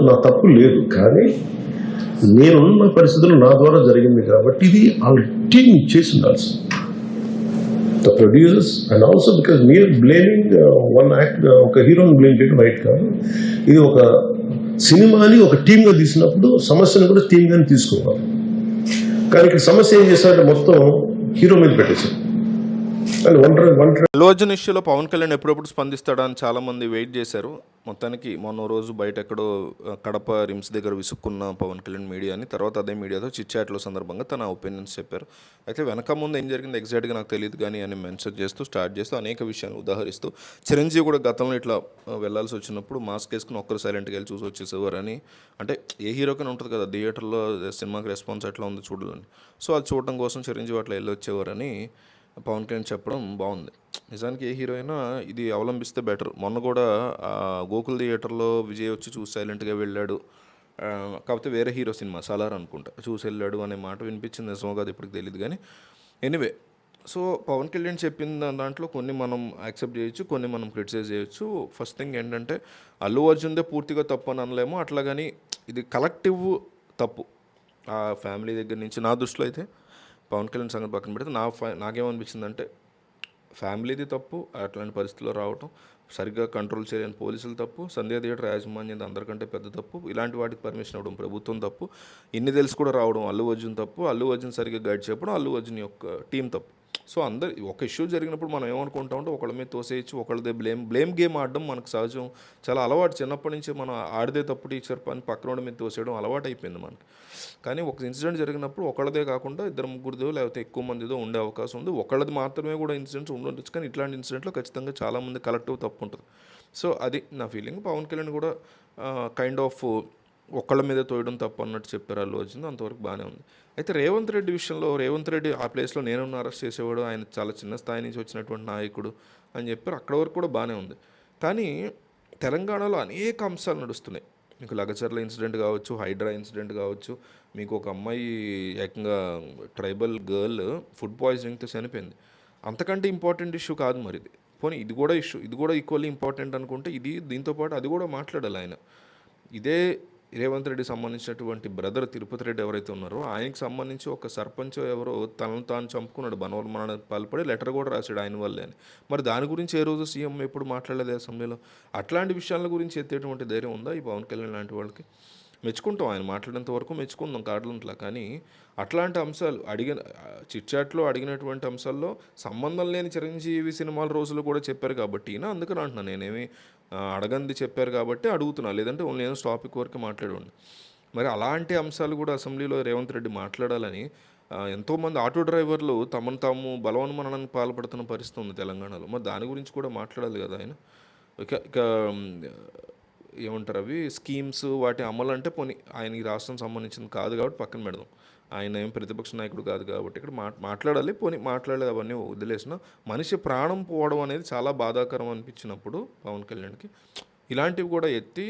నా తప్పు లేదు, కానీ నేనున్న పరిస్థితులు నా ద్వారా జరిగింది కాబట్టి ఇది వాళ్ళ టీం చేసి ఉండాల్సి, the producers. And also because మీరు బ్లేమింగ్ వన్ యాక్ట్, ఒక హీరోని బ్లేమ్ చేయడం రైట్ కాదు. ఇది ఒక సినిమాని ఒక టీమ్గా తీసినప్పుడు సమస్యను కూడా టీమ్గానే తీసుకోవాలి. కానీ ఇక్కడ సమస్య ఏం చేశారంటే మొత్తం హీరో మీద పెట్టేశారు. అల్లు అర్జున్ ఇష్యూలో పవన్ కళ్యాణ్ ఎప్పుడెప్పుడు స్పందిస్తాడని చాలామంది వెయిట్ చేశారు. మొత్తానికి మొన్న రోజు బయట ఎక్కడో కడప రిమ్స్ దగ్గర విసుక్కున్న పవన్ కళ్యాణ్ మీడియాని, తర్వాత అదే మీడియాతో చిట్చాట్లో సందర్భంగా తన ఒపీనియన్స్ చెప్పారు. అయితే వెనక ముందు ఏం జరిగింది ఎగ్జాక్ట్గా నాకు తెలియదు కానీ అని మెన్షన్ చేస్తూ స్టార్ట్ చేస్తూ అనేక విషయాలు ఉదాహరిస్తూ, చిరంజీవి కూడా గతంలో ఇట్లా వెళ్ళాల్సి వచ్చినప్పుడు మాస్క్ వేసుకుని ఒక్కరు సైలెంట్గా వెళ్ళి చూసి వచ్చేసేవారు అని. అంటే ఏ హీరోకైనా ఉంటుంది కదా థియేటర్లో సినిమాకి రెస్పాన్స్ ఎట్లా ఉందో చూడాలని. సో అది చూడడం కోసం చిరంజీవి అట్లా వెళ్ళి వచ్చేవారని పవన్ కళ్యాణ్ చెప్పడం బాగుంది. నిజానికి ఏ హీరో అయినా ఇది అవలంబిస్తే బెటర్. మొన్న కూడా గోకుల్ థియేటర్లో విజయ్ వచ్చి చూసి సైలెంట్గా వెళ్ళాడు, కాకపోతే వేరే హీరో సినిమా సలార్ అనుకుంటా, చూసి వెళ్ళాడు అనే మాట వినిపించింది. నిజమో కాదు ఇప్పటికి తెలియదు కానీ ఎనీవే. సో పవన్ కళ్యాణ్ చెప్పిన దాంట్లో కొన్ని మనం యాక్సెప్ట్ చేయొచ్చు, కొన్ని మనం క్రిటిసైజ్ చేయొచ్చు. ఫస్ట్ థింగ్ ఏంటంటే అల్లు అర్జున్దే పూర్తిగా తప్పు అని అనలేము, అట్లా కానీ ఇది కలెక్టివ్ తప్పు. ఆ ఫ్యామిలీ దగ్గర నుంచి నా దృష్టిలో అయితే పవన్ కళ్యాణ్ సంగతి పక్కన పెడితే నాకేమనిపించిందంటే ఫ్యామిలీది తప్పు, అట్లాంటి పరిస్థితుల్లో రావటం, సరిగ్గా కంట్రోల్ చేయలేని పోలీసులు తప్పు, సంధ్యా థియేటర్ యాజమాన్యం అందరికంటే పెద్ద తప్పు, ఇలాంటి వాటికి పర్మిషన్ ఇవ్వడం ప్రభుత్వం తప్పు, ఇన్ని తెలిసి కూడా రావడం అల్లు అర్జున్ తప్పు, అల్లు అర్జున్ సరిగ్గా గైడ్ చెప్పడం అల్లు అర్జున్ యొక్క టీం తప్పు. సో అందరు ఒక ఇష్యూ జరిగినప్పుడు మనం ఏమనుకుంటామంటే ఒకళ్ళ మీద తోసేయచ్చు, ఒకళ్ళదే బ్లేమ్ గేమ్ ఆడడం మనకు సహజం, చాలా అలవాటు. చిన్నప్పటి నుంచి మనం ఆడితే తప్పు టీచర్ పని పక్కన మీద తోసేయడం అలవాటు అయిపోయింది మనకి. కానీ ఒక ఇన్సిడెంట్ జరిగినప్పుడు ఒకళ్ళదే కాకుండా ఇద్దరు ముగ్గురిదో లేకపోతే ఎక్కువ మందిదో ఉండే అవకాశం ఉంది. ఒకళ్ళది మాత్రమే కూడా ఇన్సిడెంట్స్ ఉండొచ్చు, కానీ ఇట్లాంటి ఇన్సిడెంట్లో ఖచ్చితంగా చాలామంది కలెక్టివ్ తప్పు ఉంటుంది. సో అది నా ఫీలింగ్. పవన్ కళ్యాణ్ కూడా కైండ్ ఆఫ్ ఒక్కళ్ళ మీద తోయడం తప్పు అన్నట్టు చెప్పారు అల్లు అర్జున్, అంతవరకు బాగానే ఉంది. అయితే రేవంత్ రెడ్డి విషయంలో, రేవంత్ రెడ్డి ఆ ప్లేస్లో నేనున్న అరెస్ట్ చేసేవాడు, ఆయన చాలా చిన్న స్థాయి నుంచి వచ్చినటువంటి నాయకుడు అని చెప్పారు, అక్కడ వరకు కూడా బాగానే ఉంది. కానీ తెలంగాణలో అనేక అంశాలు నడుస్తున్నాయి. మీకు లగచర్ల ఇన్సిడెంట్ కావచ్చు, హైడ్రా ఇన్సిడెంట్ కావచ్చు, మీకు ఒక అమ్మాయి ఏకంగా ట్రైబల్ గర్ల్ ఫుడ్ పాయిజనింగ్తో చనిపోయింది. అంతకంటే ఇంపార్టెంట్ ఇష్యూ కాదు మరి ఇది. పోనీ ఇది కూడా ఇష్యూ, ఇది కూడా ఈక్వల్లీ ఇంపార్టెంట్ అనుకుంటే ఇది దీంతోపాటు అది కూడా మాట్లాడాలి ఆయన. ఇదే రేవంత్ రెడ్డికి సంబంధించినటువంటి బ్రదర్ తిరుపతి రెడ్డి ఎవరైతే ఉన్నారో ఆయనకి సంబంధించి ఒక సర్పంచ్ ఎవరో తనను తాను చంపుకున్నాడు, బనవల్మరణానికి పాల్పడి లెటర్ కూడా రాశాడు ఆయన వల్లే అని. మరి దాని గురించి ఏ రోజు సీఎం ఎప్పుడు మాట్లాడలేదు అసెంబ్లీలో. అట్లాంటి విషయాల గురించి ఎత్తేటువంటి ధైర్యం ఉందా ఈ పవన్ కళ్యాణ్ లాంటి వాళ్ళకి? మెచ్చుకుంటాం, ఆయన మాట్లాడేంత వరకు మెచ్చుకుందాం కార్డులంట్లా. కానీ అట్లాంటి అంశాలు చిట్చాట్లో అడిగినటువంటి అంశాల్లో సంబంధం లేని చిరంజీవి సినిమాల రోజులు కూడా చెప్పారు కాబట్టి అందుకని అంటున్నాను, నేనేమి అడగంది చెప్పారు కాబట్టి అడుగుతున్నా, లేదంటే ఓన్లీ నేను టాపిక్ వరకు మాట్లాడండి. మరి అలాంటి అంశాలు కూడా అసెంబ్లీలో రేవంత్ రెడ్డి మాట్లాడాలని ఎంతోమంది ఆటో డ్రైవర్లు తమను తాము బలవన్మరణానికి పాల్పడుతున్న పరిస్థితి ఉంది తెలంగాణలో. మరి దాని గురించి కూడా మాట్లాడాలి కదా ఆయన. ఇక ఏమంటారు అవి స్కీమ్స్ వాటి అమలు అంటే పోనీ ఆయన ఈ రాష్ట్రం సంబంధించింది కాదు కాబట్టి పక్కన పెడదాం, ఆయన ఏం ప్రతిపక్ష నాయకుడు కాదు కాబట్టి ఇక్కడ మాట్లాడాలి. పోనీ మాట్లాడలేదు, అవన్నీ వదిలేసిన మనిషి ప్రాణం పోవడం అనేది చాలా బాధాకరం అనిపించినప్పుడు పవన్ కళ్యాణ్కి ఇలాంటివి కూడా ఎత్తి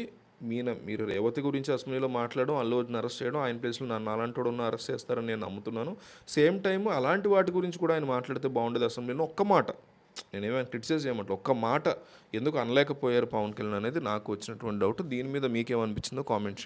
మీరు రేవతి గురించి అసెంబ్లీలో మాట్లాడడం, అల్లు అర్జున్ అరెస్ట్ చేయడం, ఆయన ప్లేస్లో నన్ను అలాంటి వాడు అరెస్ట్ చేస్తారని నేను నమ్ముతున్నాను. సేమ్ టైం అలాంటి వాటి గురించి కూడా ఆయన మాట్లాడితే బాగుండేది అసెంబ్లీలో. ఒక్క మాట నేనేమైనా క్రిటిసైజ్ చేయమంటే ఒక్క మాట ఎందుకు అనలేకపోయారు పవన్ కళ్యాణ్ అనేది నాకు వచ్చినటువంటి డౌట్. దీని మీద మీకేమనిపించిందో కామెంట్ చేయండి.